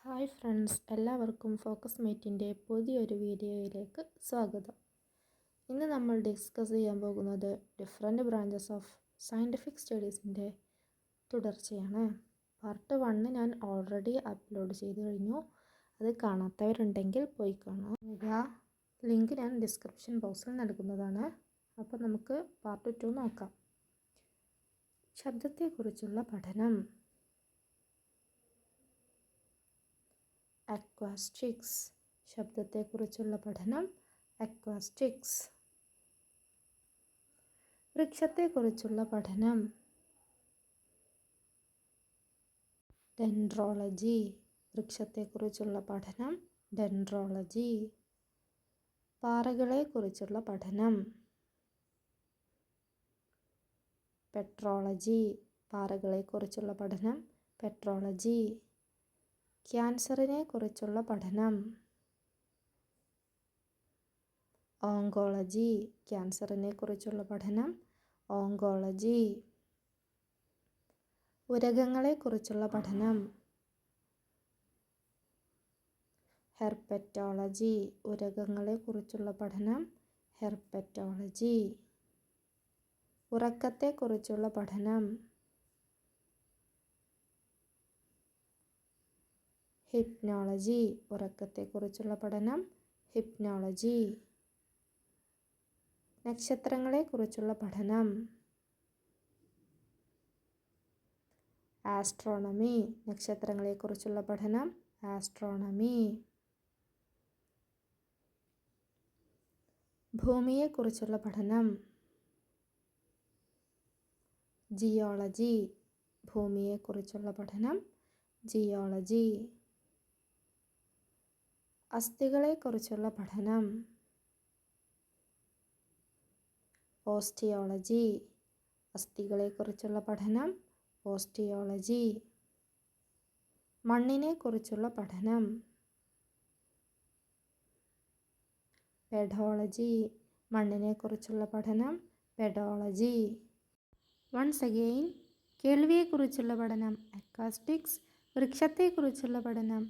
Hi friends, എല്ലാവർക്കും focus മേറ്റിൻ്റെ പുതിയൊരു വീഡിയോയിലേക്ക് സ്വാഗതം. ഇന്ന് നമ്മൾ ഡിസ്കസ് ചെയ്യാൻ പോകുന്നത് ഡിഫറെൻറ്റ് ബ്രാഞ്ചസ് ഓഫ് സയൻറ്റിഫിക് സ്റ്റഡീസിൻ്റെ തുടർച്ചയാണ്. പാർട്ട് 1 ഞാൻ ഓൾറെഡി അപ്ലോഡ് ചെയ്ത് കഴിഞ്ഞു. അത് കാണാത്തവരുണ്ടെങ്കിൽ പോയി കാണാം. ലിങ്ക് ഞാൻ ഡിസ്ക്രിപ്ഷൻ ബോക്സിൽ നൽകുന്നതാണ്. അപ്പോൾ നമുക്ക് പാർട്ട് 2 നോക്കാം. ശബ്ദത്തെക്കുറിച്ചുള്ള പഠനം. അക്വാസ്റ്റിക്സ്. ശബ്ദത്തെക്കുറിച്ചുള്ള പഠനം അക്വാസ്റ്റിക്സ്. വൃക്ഷത്തെക്കുറിച്ചുള്ള പഠനം ഡെൻഡ്രോളജി. വൃക്ഷത്തെക്കുറിച്ചുള്ള പഠനം ഡെൻഡ്രോളജി. പാറകളെക്കുറിച്ചുള്ള പഠനം പെട്രോളജി. പാറകളെക്കുറിച്ചുള്ള പഠനം പെട്രോളജി. ക്യാൻസറിനെ കുറിച്ചുള്ള പഠനം ഓങ്കോളജി. ക്യാൻസറിനെ കുറിച്ചുള്ള പഠനം ഓങ്കോളജി. ഉരഗങ്ങളെക്കുറിച്ചുള്ള പഠനം ഹെർപ്പറ്റോളജി. ഉരഗങ്ങളെക്കുറിച്ചുള്ള പഠനം ഹെർപ്പറ്റോളജി. ഉറക്കത്തെക്കുറിച്ചുള്ള പഠനം ഹിപ്നോളജി. ഉറക്കത്തെക്കുറിച്ചുള്ള പഠനം ഹിപ്നോളജി. നക്ഷത്രങ്ങളെക്കുറിച്ചുള്ള പഠനം ആസ്ട്രോണമി. നക്ഷത്രങ്ങളെക്കുറിച്ചുള്ള പഠനം ആസ്ട്രോണമി. ഭൂമിയെക്കുറിച്ചുള്ള പഠനം ജിയോളജി. ഭൂമിയെക്കുറിച്ചുള്ള പഠനം ജിയോളജി. അസ്ഥികളെക്കുറിച്ചുള്ള പഠനം ഓസ്റ്റിയോളജി. അസ്ഥികളെക്കുറിച്ചുള്ള പഠനം ഓസ്റ്റിയോളജി. മണ്ണിനെക്കുറിച്ചുള്ള പഠനം പെഡോളജി. മണ്ണിനെക്കുറിച്ചുള്ള പഠനം പെഡോളജി. വൺസ് അഗെയിൻ, കേൾവിയെക്കുറിച്ചുള്ള പഠനം അക്വാസ്റ്റിക്സ്. വൃക്ഷത്തെക്കുറിച്ചുള്ള പഠനം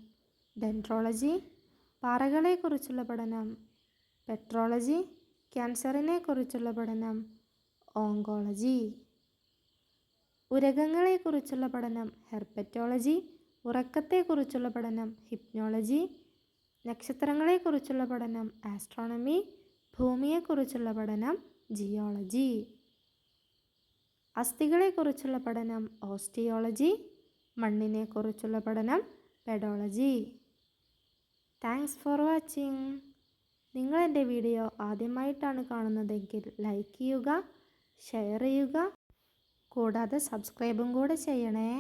ഡെൻഡ്രോളജി. പാറകളെക്കുറിച്ചുള്ള പഠനം പെട്രോളജി. ക്യാൻസറിനെക്കുറിച്ചുള്ള പഠനം ഓങ്കോളജി. ഉരഗങ്ങളെക്കുറിച്ചുള്ള പഠനം ഹെർപ്പറ്റോളജി. ഉറക്കത്തെക്കുറിച്ചുള്ള പഠനം ഹിപ്നോളജി. നക്ഷത്രങ്ങളെക്കുറിച്ചുള്ള പഠനം ആസ്ട്രോണമി. ഭൂമിയെക്കുറിച്ചുള്ള പഠനം ജിയോളജി. അസ്ഥികളെക്കുറിച്ചുള്ള പഠനം ഓസ്റ്റിയോളജി. മണ്ണിനെക്കുറിച്ചുള്ള പഠനം പെഡോളജി. Thanks for watching. നിങ്ങൾ എൻ്റെ വീഡിയോ ആദ്യമായിട്ടാണ് കാണുന്നതെങ്കിൽ ലൈക്ക് ചെയ്യുക, ഷെയർ ചെയ്യുക, കൂടാതെ സബ്സ്ക്രൈബും കൂടെ ചെയ്യണേ.